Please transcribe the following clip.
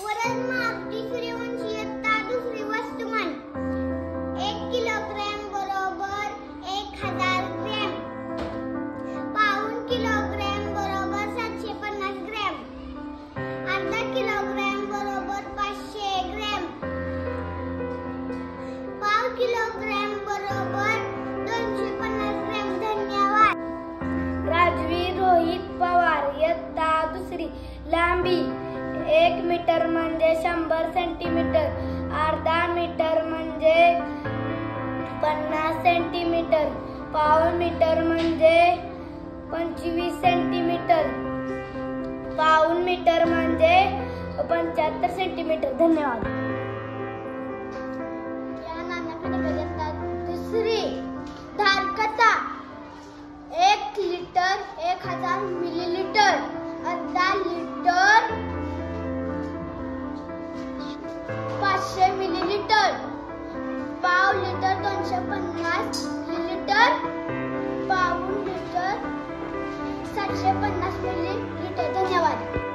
वरदमाप तिसरी उंची इयत्ता दुसरी वस्तुमान 1 किलोग्रॅम बरोबर 1000 ग्रॅम. पाऊण किलोग्रॅम बरोबर 750 ग्रॅम. अर्धा किलोग्रॅम बरोबर 500 ग्रॅम. पाव किलोग्रॅम बरोबर 250 ग्रॅम. धन्यवाद. राजवी रोहित पवार इयत्ता दुसरी. लांबी 1 मीटर म्हणजे 100 सेंटीमीटर. अर्धा मीटर म्हणजे 50 सेंटीमीटर. पाऊण मीटर म्हणजे 25 सेंटीमीटर. पाऊण मीटर म्हणजे 75 सेंटीमीटर. धन्यवाद. दुसरी धारकता 1 लिटर 1000 मिलीलीटर. अर्धा लिटर 500 मिलीलीटर. पाव लिटर 250 मिलीलीटर. पाऊण लिटर 750 मिलीलीटर. धन्यवाद.